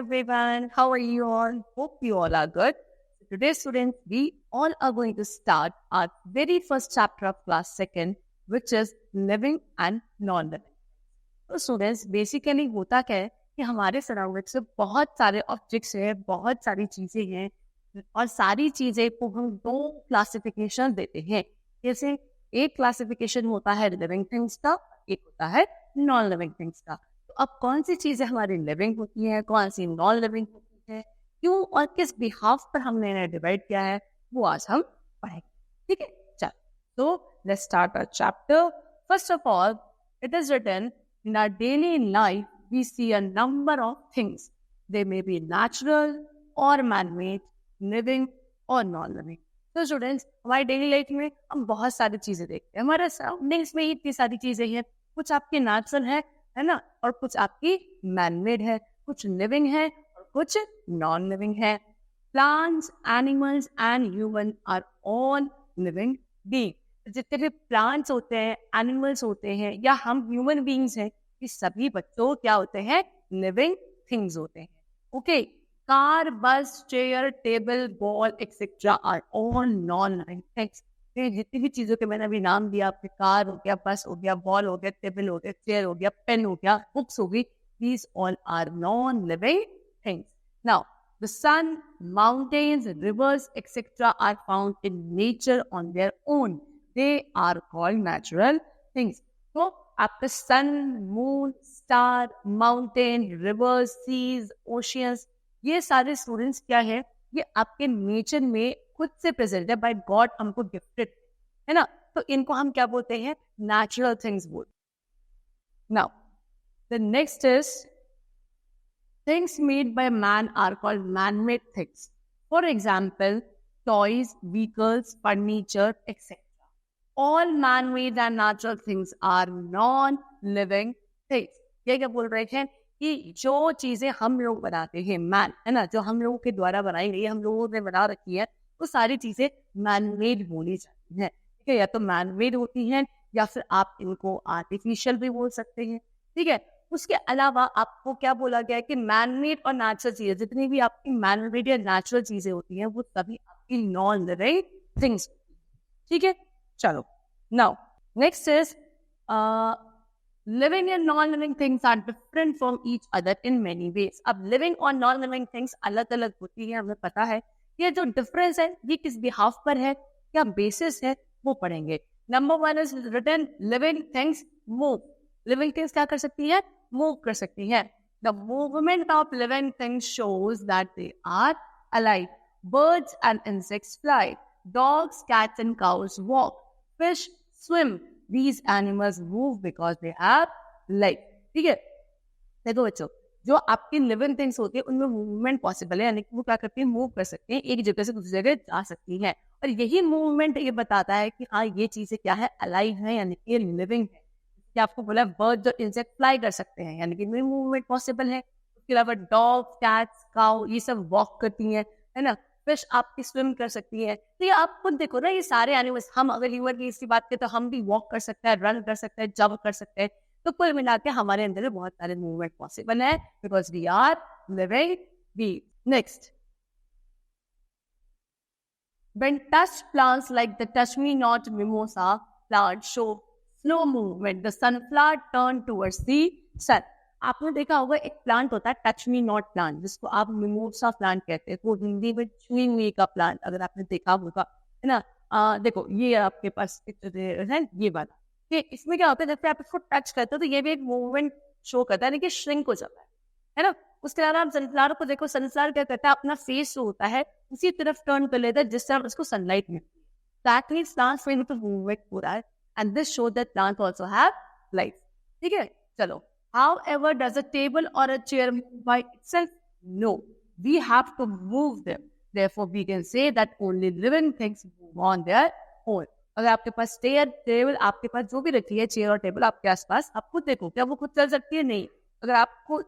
everyone. How are you all? Hope you all are good. Today, students, we all are going to start our very first chapter of class second, which is living and non-living. तो students basically होता क्या है कि हमारे surroundings में बहुत सारे objects हैं, बहुत सारी चीजें हैं और सारी चीजें को हम दो क्लासिफिकेशन देते हैं. जैसे एक क्लासिफिकेशन होता है लिविंग थिंग्स का, एक होता है नॉन लिविंग थिंग्स का. तो अब कौन सी चीजें हमारी लिविंग होती हैं, कौन सी नॉन लिविंग होती है, क्यों और किस बिहाफ पर हमने इन्हें डिवाइड किया है, वो आज हम पढ़ेंगे. ठीक है, चल. तो let's start our chapter. First of all, it is written, in our daily life, we see a number of things. They may be natural or man-made, living or non-living. तो स्टूडेंट्स, हमारी डेली लाइफ में हम बहुत सारी चीजें देखते हैं. हमारे सराउंडिंग्स में इतनी सारी चीजें हैं. कुछ आपके नेचुरल है ना, और कुछ आपकी मैन-मेड है, कुछ लिविंग है और कुछ नॉन-लिविंग है. Plants, animals and human are all living being. जितने भी प्लांट्स होते हैं, एनिमल्स होते हैं या हम ह्यूमन बीइंग्स हैं, ये सभी बच्चों क्या होते हैं, लिविंग थिंग्स होते हैं. Okay. Car, bus, chair, table, ball etcetera are all non living things. जितनी भी चीजों के मैंने अभी नाम दिया, आपके कार हो गया, बस हो गया, बॉल हो गया, टेबल हो गया, चेयर हो गया, पेन हो गया, बुक्स हो गई, these all are non-living things. Now, the sun, mountains, rivers, etc. are found in nature on their own. They are called natural things. तो आपका sun, moon, star, mountain, rivers, seas, oceans, ये सारे students क्या है, ये आपके nature में खुद से प्रेजेंट है, बाय गॉड हमको गिफ्टेड है ना. तो इनको हम क्या बोलते हैं, नेचुरल थिंग्स बोलते हैं. Now the next is things made by man are called man-made things. For example, toys, vehicles, furniture, etc. All man-made and natural things are non-living things. ये क्या बोल रहे हैं कि जो चीजें हम लोग बनाते हैं, मैन है ना, जो हम लोगों के द्वारा बनाई गई, हम लोगों ने बना रखी है, वो सारी चीजें मैन-मेड बोली जाती हैं. ठीक है, या तो मैन-मेड होती हैं या फिर आप इनको आर्टिफिशियल भी बोल सकते हैं. ठीक है. उसके अलावा आपको क्या बोला गया है कि मैनमेड और नेचुरल चीजें, जितनी भी आपकी मैनमेड या नेचुरल चीजें होती हैं, वो सभी आपकी नॉन लिविंग थिंग्स. ठीक है, चलो. Now next is living and non living things are different from each other in many ways. अब लिविंग और नॉन लिविंग थिंग्स अलग अलग होती है, हमें पता है. ये जो डिफरेंस है ये किस बिहाफ पर है, क्या बेसिस है, वो पढ़ेंगे. Number one is written, living things move. Living things क्या कर सकती है, मूव कर सकती है. The movement of living things shows that they are alive. Birds and insects fly. Dogs, cats and cows walk. Fish swim. These animals move because they have life. ठीक है. देखो बच्चों, जो आपकी लिविंग थिंग्स होती है उनमें मूवमेंट पॉसिबल है, यानी कि वो क्या करती है, मूव कर सकती हैं, एक जगह से दूसरी जगह जा सकती हैं. और यही मूवमेंट ये बताता है कि हाँ, ये चीजें क्या है, अलाइव है, यानी कि लिविंग है. क्या आपको बोला, बर्ड और इंसेक्ट फ्लाई कर सकते हैं, यानी कि इनमें मूवमेंट पॉसिबल है. उसके अलावा डॉग, कैट्स, काउ ये सब वॉक करती हैं, है ना. फिश आपकी स्विम कर सकती है. तो ये आप खुद देखो ना, ये सारे एनिमल्स, हम अगर ह्यूमन की इसकी बात करें तो हम भी वॉक कर सकते हैं, रन कर सकते हैं, जंप कर सकते हैं. तो कुल मिला के हमारे अंदर बहुत सारे मूवमेंट पॉसिबल है, because we are living being. Next, when touch plants like the touch me not mimosa plant show slow movement, the sunflower turn towards the sun. आपने देखा होगा एक प्लांट होता है टच मी नॉट प्लांट, जिसको आप mimosa plant कहते हैं. वो हिंदी में छुई हुई का प्लांट, अगर आपने देखा होगा, है ना. देखो ये आपके पास है ये वाला. इसमें क्या होता है, जब आप इसको टच करते हो तो ये भी एक मूवमेंट शो करता है, यानी कि श्रिंक हो जाता है ना. उसके अलावा आप सनफ्लावर को देखो, सनफ्लावर क्या करता है, अपना फेस जो होता है उसी तरफ टर्न कर लेता है जिस तरह उसको सनलाइट मिलती है. दैट मींस प्लांट में तो मूवमेंट हो रहा है, and this shows that plants also have life. ठीक है, चलो. However, does a table or a chair move by itself? No, we have to move them. Therefore, we can say that only living things move on their own. अगर आपके पास table आपके पास जो भी रखी है, चेयर और टेबल आपके आसपास, आप खुद देखो क्या वो खुद चल सकती है, नहीं. अगर आपको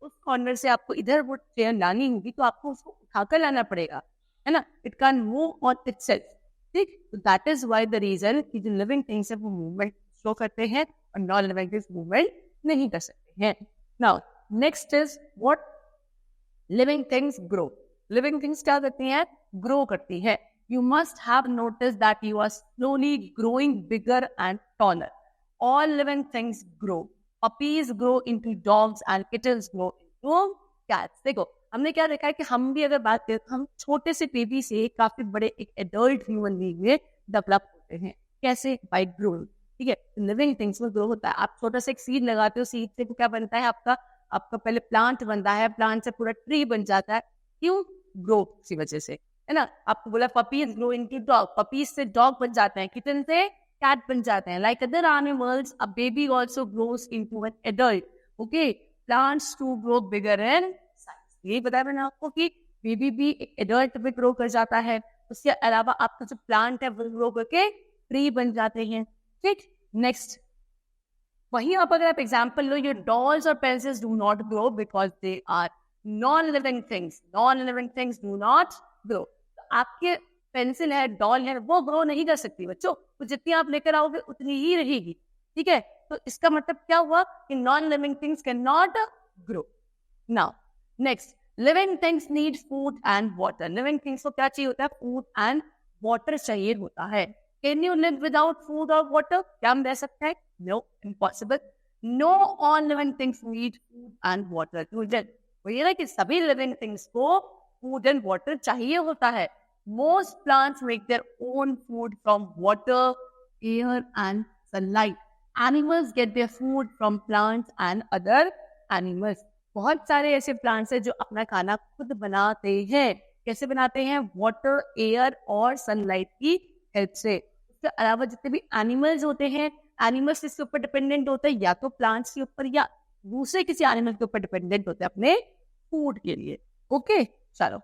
उस कॉर्नर से आपको इधर वो चेयर लानी होगी तो आपको उसको उठाकर लाना पड़ेगा, है ना. It can move on itself. ठीक, तो that is why the reason कि जो लिविंग थिंग्स है वो मूवमेंट शो करते हैं और नॉन लिविंग थिंग्स मूवमेंट नहीं कर सकते हैं. Now next is what living things grow. Living things क्या करती हैं? ग्रो करती है. You must have noticed that you are slowly growing bigger and taller. All living things grow. Puppies grow into dogs and kittens grow into cats. देखो हमने क्या देखा है कि हम भी अगर बात करें तो हम छोटे से बेबी से काफी बड़े एक एडल्ट ह्यूमन बीइंग में डेवलप होते हैं. कैसे? Bye growing. ठीक है, लिविंग थिंग्स में ग्रो होता है. आप छोटा सा एक सीड लगाते हो, सीड से क्या बनता है? आपका पहले प्लांट बनता है, प्लांट से पूरा ट्री बन जाता है. क्यों? ग्रो की वजह से, है ना. आपको बोला puppies grow into dog, puppies से डॉग बन जाते हैं, किटन से कैट बन जाते हैं. Like other animals, a baby also grows into an adult. Okay, plants to grow bigger in size. यही बताया मैंने आपको कि बेबी भी एक एडल्ट में ग्रो कर जाता है. उसके अलावा आपका जो प्लांट है वो ग्रो करके ट्री बन जाते हैं. ठीक, नेक्स्ट. वहीं आप अगर आप एग्जाम्पल लो, योर डॉल्स और pencils do not grow because they are non living things. Non living things do not grow. आपके पेंसिल है, डॉल है, वो ग्रो नहीं कर सकती बच्चों. तो जितनी आप लेकर आओगे उतनी ही रहेगी. ठीक है, तो इसका मतलब क्या हुआ कि non living things can not grow. Now next, living things need food and water. Living things को क्या चाहिए होता है? फूड एंड वाटर चाहिए होता है. Can you live without food और वाटर? क्या हम रह सकते हैं? No, impossible. No all living things need food and water to live. वही ना कि सभी लिविंग थिंग्स को फूड एंड वाटर चाहिए होता है. Most plants make their own food from water, air and sunlight. Animals get their food from plants and other animals. बहुत सारे ऐसे प्लांट्स हैं जो अपना खाना खुद बनाते हैं. कैसे बनाते हैं? वाटर, एयर और सनलाइट की हेल्प से. उसके अलावा जितने भी एनिमल्स होते हैं, एनिमल्स इसके ऊपर डिपेंडेंट होते हैं, या तो प्लांट्स के ऊपर या दूसरे किसी एनिमल के ऊपर डिपेंडेंट होते हैं अपने फूड के लिए. ओके, चलो.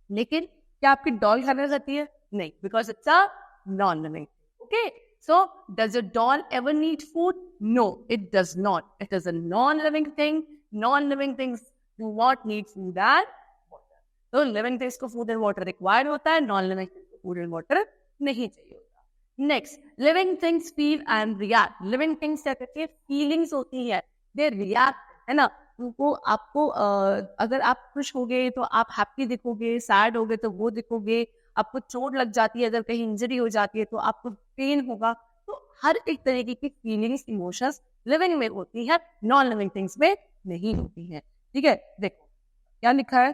लेकिन क्या आपकी डॉल खाना चाहती है? नहीं, because it's a non living. Okay, so does your doll ever need food? No, it does not. It is a non living thing. Non living things do not need food and water. तो living things को food and water required होता है, non living things को food and water नहीं चाहिए होता. Next, living things feel and react. Living things क्या करती है? फीलिंग्स होती है, दे रिएक्ट, है ना. उनको आपको अगर आप खुश हो गए तो आप हैप्पी दिखोगे, सैड हो गए तो वो दिखोगे, आपको चोट लग जाती है, अगर कहीं इंजरी हो जाती है तो आपको पेन होगा. तो हर एक तरीके की फीलिंग्स, इमोशंस लिविंग में होती है, नॉन लिविंग थिंग्स में नहीं होती है. ठीक है, देखो क्या लिखा है.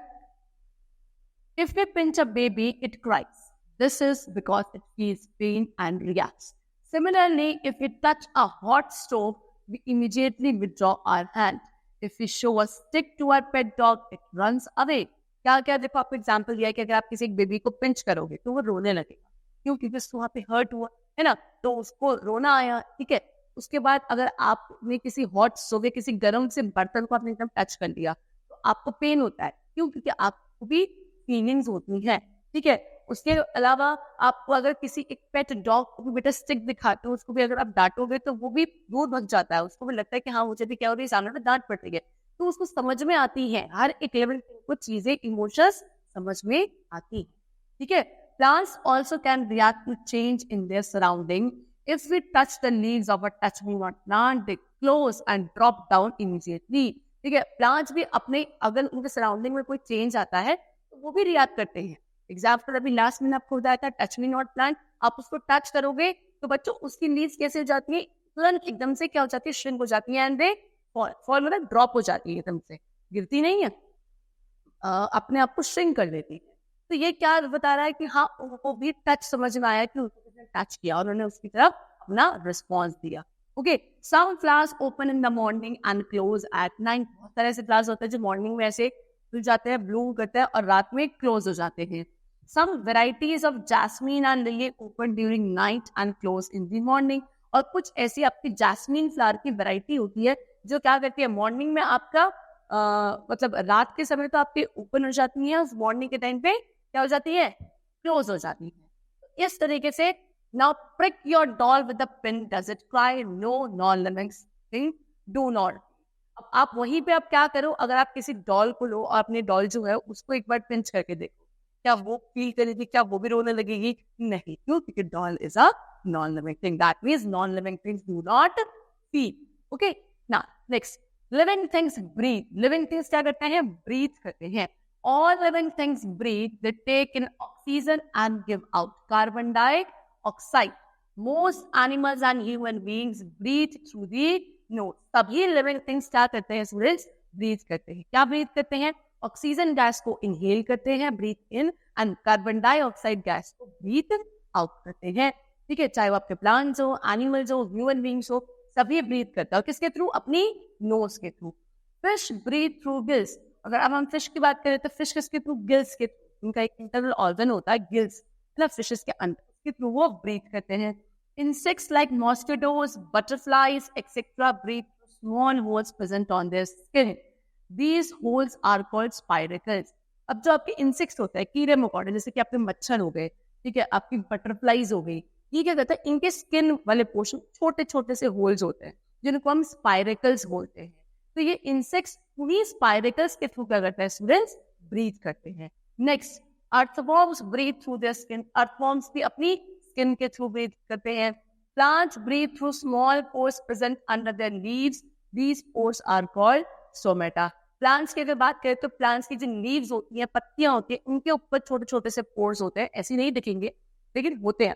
If we pinch a baby it cries. This is because it feels pain and reacts. Similarly if we touch a hot stove we immediately withdraw our hand. If we show a stick to our pet dog, it runs away. क्या क्या देखो आपको example दिया है कि अगर आप किसी बेबी को पिंच करोगे तो वो रोने लगेगा. क्यों? क्योंकि उसको वहाँ पे हर्ट हुआ, है ना, तो उसको रोना आया. ठीक है, उसके बाद अगर आपने किसी हॉट स्टोव, किसी गर्म से बर्तन को आपने एकदम टच कर लिया तो आपको पेन होता है. क्यों? क्योंकि आपको भी फीलिंग्स होती हैं. ठीक है, उसके अलावा आपको अगर किसी एक पेट डॉग को भी बेटा स्टिक दिखाते हो, उसको भी अगर आप डांटोगे तो वो भी दूर भग जाता है. उसको भी लगता है कि हाँ मुझे भी क्या हो रही है, सामने में डांट पड़ रही है. तो उसको समझ में आती है, हर एक लेवल को चीजें, इमोशंस समझ में आती है. ठीक है, plants also can react to change in their surrounding. If we touch the leaves of a touch me not plant they close and drop down immediately. ठीक है, प्लांट्स भी अपने, अगर उनके सराउंडिंग में कोई चेंज आता है तो वो भी रिएक्ट करते हैं. एग्जाम्पल अभी लास्ट में आपको बताया था, टच मी नॉट प्लांट. आप उसको टच करोगे तो बच्चों उसकी लीव्स कैसे हो जाती है? तुरंत एकदम से क्या हो जाती है? श्रिंक हो जाती है एंड दे फॉल, मतलब ड्रॉप हो जाती है, एकदम से गिरती नहीं है, अपने आप को श्रिंक कर लेती है. तो ये क्या बता रहा है कि हाँ उनको भी टच समझ में आया कि उसने टच किया और उन्होंने उसकी तरफ अपना रिस्पॉन्स दिया. Okay, some flowers open in the morning and close at night. बहुत सारे ऐसे फ्लावर्स होते हैं जो मॉर्निंग में ऐसे खुल जाते हैं, ब्लूम करते हैं और रात में क्लोज हो जाते हैं. Some varieties of jasmine and lily open during night and close in the morning. और कुछ ऐसी आपकी जैस्मीन फ्लावर की वैरायटी होती है जो क्या करती है, मॉर्निंग में आपका मतलब रात के समय तो आपके ओपन हो जाती है, उस मॉर्निंग के टाइम पे क्या हो जाती है? क्लोज हो जाती है. इस तरीके से now prick your doll with a pin. Does it cry? No, non-living thing do not. अब आप वहीं पे आप क्या करो, अगर आप किसी डॉल को लो और अपने डॉल जो है उसको एक बार पिंच करके देखो, क्या वो फील करेगी? क्या वो भी रोने लगेगी? नहीं. क्यों? क्योंकि doll is a non living thing. That means non living things do not feel. Okay, now next, living things breathe, living things क्या करते हैं? ब्रीथ करते हैं. All living things breathe. They take in oxygen and give out carbon dioxide. Most animals and human beings breathe through the nose. सभी living things क्या करते हैं? Breathe करते हैं. क्या ब्रीथ करते हैं? ऑक्सीजन गैस को इनहेल करते हैं, breathe in, and carbon dioxide gas को ब्रीथ आउट करते हैं. ठीक है, चाहे वो आपके प्लांट्स हो, एनिमल्स हो, ह्यूमन बींग्स हो, सभी ब्रीथ करता है. और किसके थ्रू? अपनी नोज के through. Fish breathe through gills. अगर अब हम फिश की बात करें तो फिश किसके थ्रू? गिल्स के थ्रू. उनका एक इंटरनल ऑर्गन होता है गिल्स, मतलब फिशेस के अंदर, उसके थ्रू वो ब्रीथ करते हैं. Insects like mosquitoes, butterflies etcetera breathe through small holes present on their skin. These holes are called spiracles. अब जो आपके इंसेक्ट्स होते हैं, कीड़े मकोड़े, जैसे कि आपके मच्छर हो गए, ठीक है, आपकी बटरफ्लाइज हो गई, ये क्या कहता है? इनके स्किन वाले पोर्शन छोटे छोटे से होल्स होते हैं जिनको हम स्पाइरेकल्स बोलते हैं. तो ये इंसेक्ट्स उन्हीं स्पाइरेकल्स के थ्रू क्या करते हैं स्टूडेंट्स? ब्रीथ करते हैं. Next, earthworms breathe through their skin. Earthworms भी अपनी स्किन के थ्रू ब्रीथ करते हैं. Plants breathe through small pores present under their leaves. These pores are called stomata. Plants की अगर बात करें तो प्लांट्स की जो लीव्स होती हैं, पत्तियां होती हैं, उनके ऊपर छोटे छोटे से पोर्स होते हैं. ऐसे नहीं दिखेंगे लेकिन होते हैं.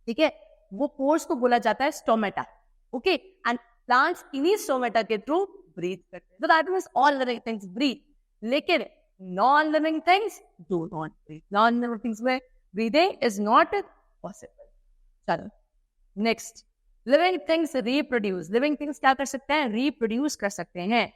ठीक है, वो पोर्स को बोला जाता है स्टोमेटा. ओके, एंड प्लांट्स इन्हीं स्टोमेटा के थ्रू ब्रीथ करते हैं. तो that means all living things breathe. लेकिन non living things do not breathe. Non living things में ब्रीदिंग इज नॉट पॉसिबल. चलो next, living things reproduce. Living things क्या कर सकते हैं? रिप्रोड्यूस कर सकते हैं.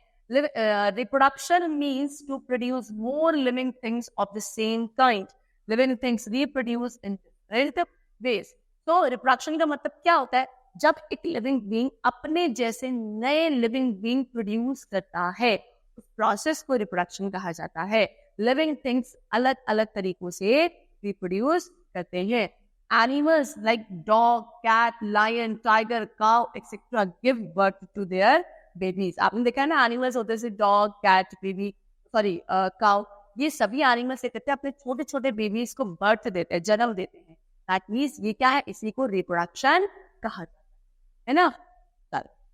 Reproduction means to produce more living things of the same kind. Living things reproduce in different ways. So reproduction का मतलब क्या होता है? जब एक लिविंग बीइंग अपने जैसे नए लिविंग बीइंग प्रोड्यूस करता है, उस प्रोसेस को रिप्रोडक्शन कहा जाता है. लिविंग थिंग्स अलग अलग तरीकों से रिप्रोड्यूस करते हैं. Animals like dog, cat, lion, tiger, cow, etc. give birth to their babies. आपने देखा है ना, एनिमल्स होते हैं dog, cat, baby, sorry cow, ये सभी एनिमल्स कहते हैं अपने छोटे छोटे बेबीज को बर्थ देते हैं, जन्म देते हैं. दैट मींस ये क्या है? इसी को रिप्रोडक्शन कहा जाता है ना.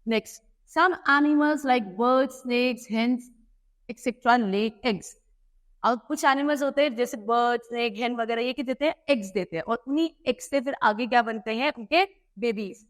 Next, some animals like birds, snakes, hens etcetera lay eggs. अब कुछ एनिमल्स होते हैं जैसे बर्ड, स्नेक, हेन वगैरह, ये क्या देते हैं? एग्स देते हैं, और उन्हीं एग्स से फिर आगे क्या बनते हैं? उनके babies.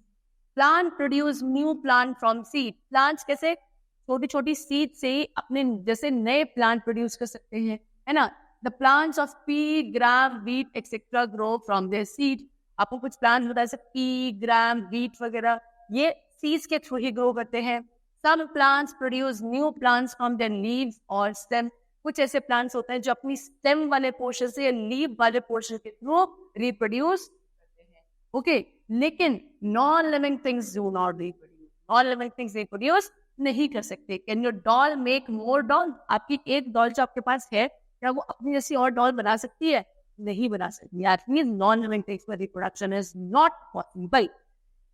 Plant produce new plant from seed. Plants कैसे? छोटी छोटी सीड से अपने जैसे नए प्लांट प्रोड्यूस कर सकते हैं, है ना. The plants of P, gram, wheat etcetera grow from there seed. आपको कुछ प्लांट्स बताया जैसे पी, ग्राम, व्हीट वगैरह, ये सीड्स के थ्रू ही ग्रो करते हैं. Some plants produce new plants from their leaves और स्टेम. कुछ ऐसे प्लांट्स होते हैं जो अपनी स्टेम वाले पोर्शन से या लीव वाले पोर्शन के थ्रू रिप्रोड्यूस करते हैं. ओके, लेकिन non living things do not reproduce. Non living things reproduce नहीं कर सकते. Can your doll make more doll? आपकी एक डॉल जो आपके पास है, क्या वो अपनी जैसी और डॉल बना सकती है? नहीं बना सकती. That means non living things में reproduction is not possible.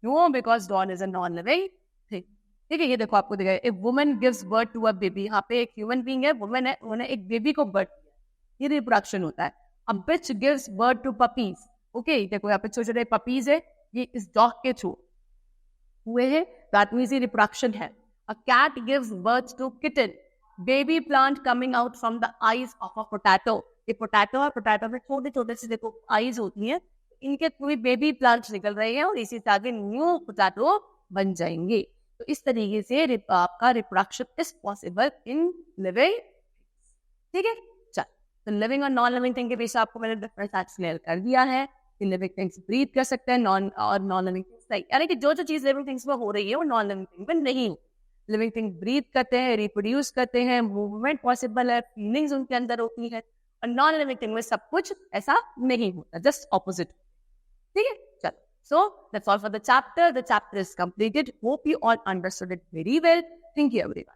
No, because doll is a non living thing. ठीक है, ये देखो आपको दिखाया, a woman gives birth to a baby. यहाँ पे एक ह्यूमन बीइंग है, वुमन है, उन्होंने एक बेबी को बर्थ दिया, ये रिप्रोडक्शन होता है. A bitch gives birth to puppies. Okay, देखो यहाँ पे छोटे छोटे पपीज है, ये इस डॉग के थ्रू हुए हैं, दैट मींस ये रिप्रोडक्शन है. A cat gives birth to kitten. Baby plant coming out from the eyes of a potato. ये पोटैटो है, पोटैटो में छोटे छोटे से देखो आईज होती हैं, इनके थ्रू बेबी प्लांट्स निकल रहे हैं और इसी से आगे न्यू पोटैटो बन जाएंगे. तो इस तरीके से आपका reproduction is possible in living. ठीक है, चल, तो लिविंग और नॉन लिविंग थिंग के बीच आपको मैंने डिफरेंस एक्सप्लेन कर दिया है. लिविंग थिंग्स ब्रीथ कर सकते हैं, नॉन लिविंग थिंग्स नहीं, यानी कि जो जो चीज लिविंग थिंग्स में हो रही है वो नॉन लिविंग थिंग में नहीं हो. लिविंग थिंग ब्रीथ करते हैं, रिप्रोड्यूस करते हैं, मूवमेंट पॉसिबल है, फीलिंग्स उनके अंदर होती है, और नॉन लिविंग थिंग में सब कुछ ऐसा नहीं होता, जस्ट ऑपोजिट. ठीक है, चलो. So that's all for the chapter. The chapter is completed. Hope you all understood it very well. Thank you, everyone.